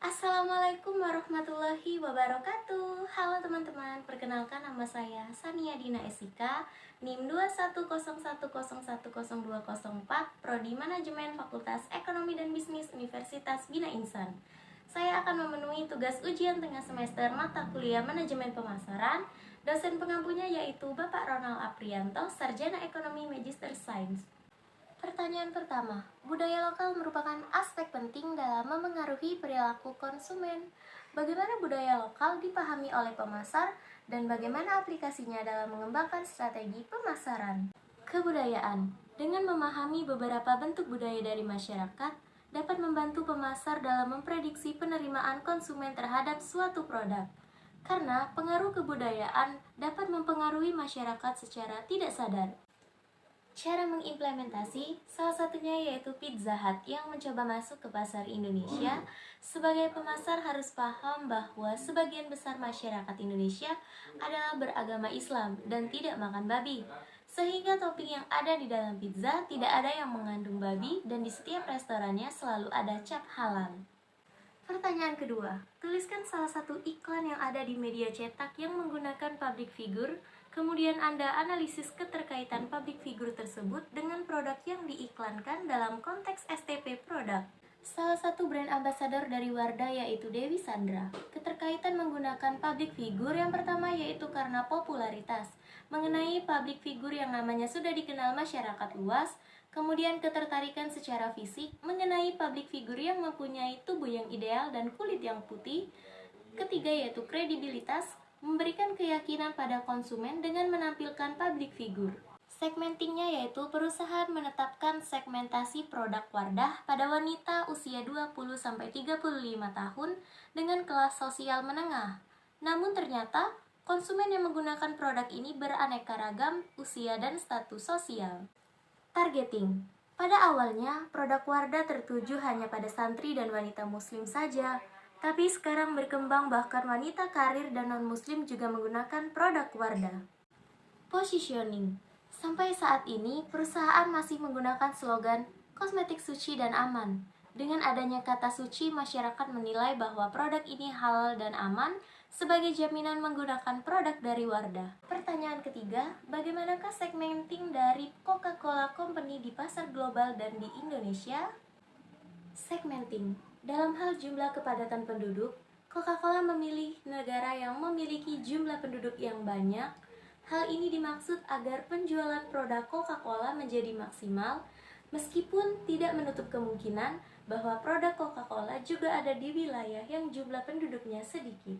Assalamualaikum warahmatullahi wabarakatuh. Halo teman-teman, perkenalkan nama saya Sania Dina Esika, NIM 21010102004, Prodi Manajemen Fakultas Ekonomi dan Bisnis Universitas Bina Insan. Saya akan memenuhi tugas ujian tengah semester mata kuliah Manajemen Pemasaran. Dosen pengampunya yaitu Bapak Ronald Aprianto, Sarjana Ekonomi Magister Sains. Pertanyaan pertama, budaya lokal merupakan aspek penting dalam memengaruhi perilaku konsumen. Bagaimana budaya lokal dipahami oleh pemasar dan bagaimana aplikasinya dalam mengembangkan strategi pemasaran? Kebudayaan, dengan memahami beberapa bentuk budaya dari masyarakat, dapat membantu pemasar dalam memprediksi penerimaan konsumen terhadap suatu produk. Karena pengaruh kebudayaan dapat mempengaruhi masyarakat secara tidak sadar. Cara mengimplementasi, salah satunya yaitu Pizza Hut yang mencoba masuk ke pasar Indonesia. Sebagai pemasar harus paham bahwa sebagian besar masyarakat Indonesia adalah beragama Islam dan tidak makan babi. Sehingga topping yang ada di dalam pizza tidak ada yang mengandung babi dan di setiap restorannya selalu ada cap halal. Pertanyaan kedua, tuliskan salah satu iklan yang ada di media cetak yang menggunakan public figure. Kemudian Anda analisis keterkaitan public figure tersebut dengan produk yang diiklankan dalam konteks STP produk. Salah satu brand ambassador dari Wardah yaitu Dewi Sandra. Keterkaitan menggunakan public figure yang pertama yaitu karena popularitas. Mengenai public figure yang namanya sudah dikenal masyarakat luas, kemudian ketertarikan secara fisik mengenai public figure yang mempunyai tubuh yang ideal dan kulit yang putih. Ketiga yaitu kredibilitas, memberikan keyakinan pada konsumen dengan menampilkan public figure. Segmentingnya yaitu perusahaan menetapkan segmentasi produk Wardah pada wanita usia 20-35 tahun dengan kelas sosial menengah. Namun ternyata konsumen yang menggunakan produk ini beraneka ragam usia dan status sosial. Targeting. Pada awalnya, produk Wardah tertuju hanya pada santri dan wanita muslim saja. Tapi sekarang berkembang bahkan wanita karir dan non-muslim juga menggunakan produk Wardah. Positioning. Sampai saat ini, perusahaan masih menggunakan slogan kosmetik suci dan aman. Dengan adanya kata suci, masyarakat menilai bahwa produk ini halal dan aman sebagai jaminan menggunakan produk dari Wardah. Pertanyaan ketiga, bagaimanakah segmenting dari Coca-Cola Company di pasar global dan di Indonesia? Segmenting. Dalam hal jumlah kepadatan penduduk, Coca-Cola memilih negara yang memiliki jumlah penduduk yang banyak. Hal ini dimaksud agar penjualan produk Coca-Cola menjadi maksimal, meskipun tidak menutup kemungkinan bahwa produk Coca-Cola juga ada di wilayah yang jumlah penduduknya sedikit.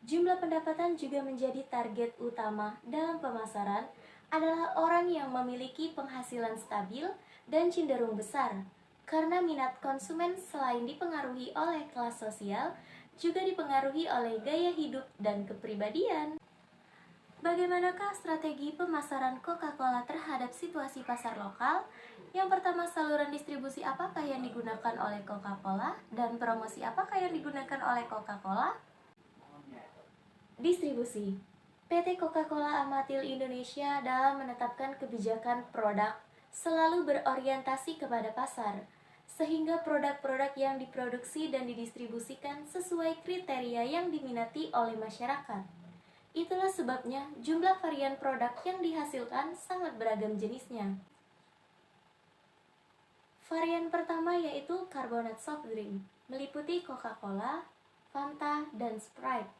Jumlah pendapatan juga menjadi target utama dalam pemasaran adalah orang yang memiliki penghasilan stabil dan cenderung besar. Karena minat konsumen selain dipengaruhi oleh kelas sosial, juga dipengaruhi oleh gaya hidup dan kepribadian. Bagaimanakah strategi pemasaran Coca-Cola terhadap situasi pasar lokal? Yang pertama, saluran distribusi apakah yang digunakan oleh Coca-Cola dan promosi apakah yang digunakan oleh Coca-Cola? Distribusi. PT Coca-Cola Amatil Indonesia dalam menetapkan kebijakan produk selalu berorientasi kepada pasar, sehingga produk-produk yang diproduksi dan didistribusikan sesuai kriteria yang diminati oleh masyarakat. Itulah sebabnya jumlah varian produk yang dihasilkan sangat beragam jenisnya. Varian pertama yaitu karbonat soft drink, meliputi Coca-Cola, Fanta, dan Sprite.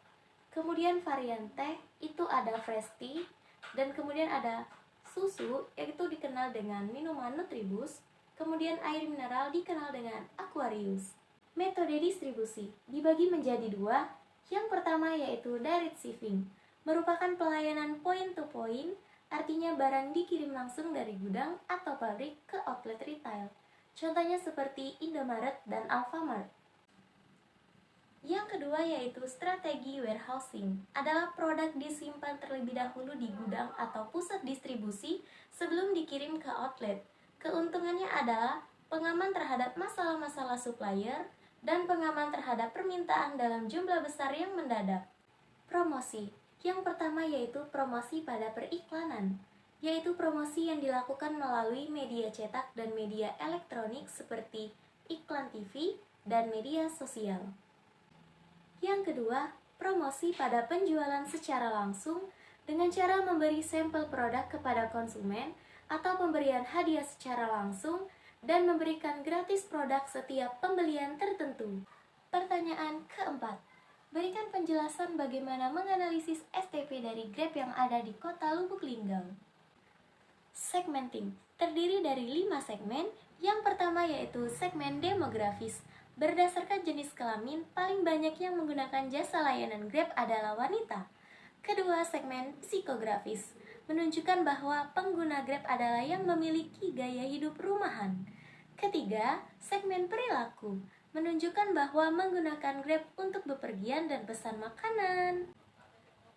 Kemudian varian teh itu ada fresh tea, dan kemudian ada susu yaitu dikenal dengan minuman Nutribus. Kemudian air mineral dikenal dengan Aquarius. Metode distribusi dibagi menjadi dua. Yang pertama yaitu direct shipping, merupakan pelayanan point to point, artinya barang dikirim langsung dari gudang atau pabrik ke outlet retail. Contohnya seperti Indomaret dan Alfamart. Yang kedua yaitu strategi warehousing, adalah produk disimpan terlebih dahulu di gudang atau pusat distribusi sebelum dikirim ke outlet. Keuntungannya adalah pengaman terhadap masalah-masalah supplier dan pengaman terhadap permintaan dalam jumlah besar yang mendadak. Promosi. Yang pertama yaitu promosi pada periklanan, yaitu promosi yang dilakukan melalui media cetak dan media elektronik seperti iklan TV, dan media sosial. Yang kedua, promosi pada penjualan secara langsung dengan cara memberi sampel produk kepada konsumen atau pemberian hadiah secara langsung dan memberikan gratis produk setiap pembelian tertentu. Pertanyaan keempat, berikan penjelasan bagaimana menganalisis STP dari Grab yang ada di kota Lubuk Linggau. Segmenting terdiri dari 5 segmen. Yang pertama yaitu segmen demografis. Berdasarkan jenis kelamin, paling banyak yang menggunakan jasa layanan Grab adalah wanita. Kedua, segmen psikografis menunjukkan bahwa pengguna Grab adalah yang memiliki gaya hidup rumahan. Ketiga, segmen perilaku menunjukkan bahwa menggunakan Grab untuk bepergian dan pesan makanan.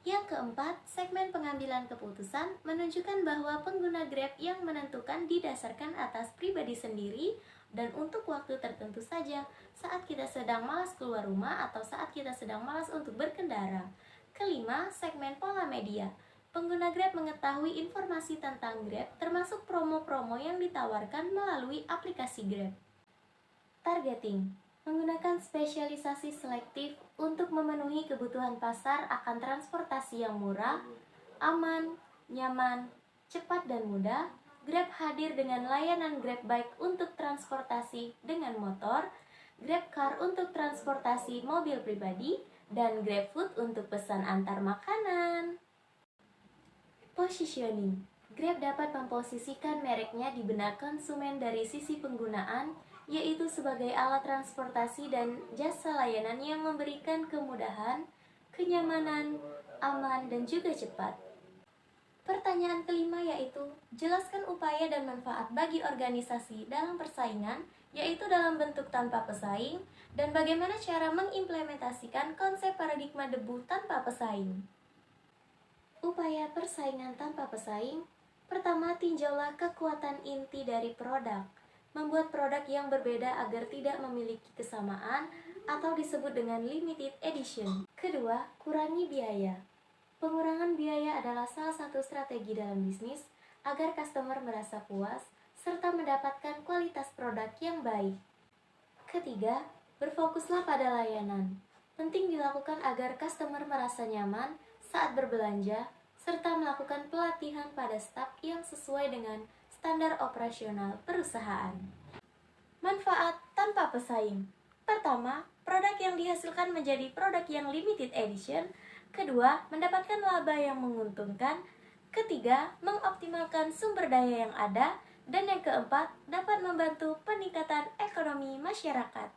Yang keempat, segmen pengambilan keputusan menunjukkan bahwa pengguna Grab yang menentukan didasarkan atas pribadi sendiri dan untuk waktu tertentu saja, saat kita sedang malas keluar rumah atau saat kita sedang malas untuk berkendara. Kelima, segmen pola media. Pengguna Grab mengetahui informasi tentang Grab termasuk promo-promo yang ditawarkan melalui aplikasi Grab. Targeting menggunakan spesialisasi selektif untuk memenuhi kebutuhan pasar akan transportasi yang murah, aman, nyaman, cepat dan mudah. Grab hadir dengan layanan Grab Bike untuk transportasi dengan motor, Grab Car untuk transportasi mobil pribadi, dan Grab Food untuk pesan antar makanan. Positioning. Grab dapat memposisikan mereknya di benak konsumen dari sisi penggunaan, yaitu sebagai alat transportasi dan jasa layanan yang memberikan kemudahan, kenyamanan, aman, dan juga cepat. Pertanyaan kelima yaitu, jelaskan upaya dan manfaat bagi organisasi dalam persaingan, yaitu dalam bentuk tanpa pesaing, dan bagaimana cara mengimplementasikan konsep paradigma debu tanpa pesaing. Upaya persaingan tanpa pesaing. Pertama, tinjaulah kekuatan inti dari produk. Membuat produk yang berbeda agar tidak memiliki kesamaan atau disebut dengan limited edition. Kedua, kurangi biaya. Pengurangan biaya adalah salah satu strategi dalam bisnis agar customer merasa puas serta mendapatkan kualitas produk yang baik. Ketiga, berfokuslah pada layanan. Penting dilakukan agar customer merasa nyaman saat berbelanja serta melakukan pelatihan pada staf yang sesuai dengan standar operasional perusahaan. Manfaat tanpa pesaing. Pertama, produk yang dihasilkan menjadi produk yang limited edition. Kedua, mendapatkan laba yang menguntungkan. Ketiga, mengoptimalkan sumber daya yang ada. Dan yang keempat, dapat membantu peningkatan ekonomi masyarakat.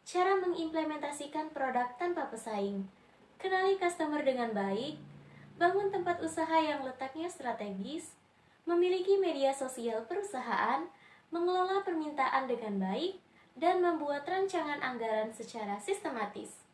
Cara mengimplementasikan produk tanpa pesaing. Kenali customer dengan baik. Bangun tempat usaha yang letaknya strategis. Memiliki media sosial perusahaan, mengelola permintaan dengan baik, dan membuat rancangan anggaran secara sistematis.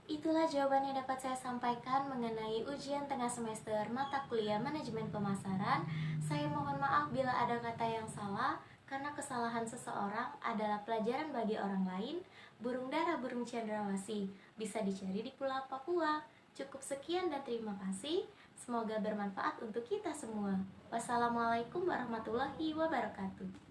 Itulah jawaban yang dapat saya sampaikan mengenai ujian tengah semester mata kuliah manajemen pemasaran. Saya mohon maaf bila ada kata yang salah, karena kesalahan seseorang adalah pelajaran bagi orang lain. Burung dara burung cendrawasih bisa dicari di Pulau Papua. Cukup sekian dan terima kasih. Semoga bermanfaat untuk kita semua. Wassalamualaikum warahmatullahi wabarakatuh.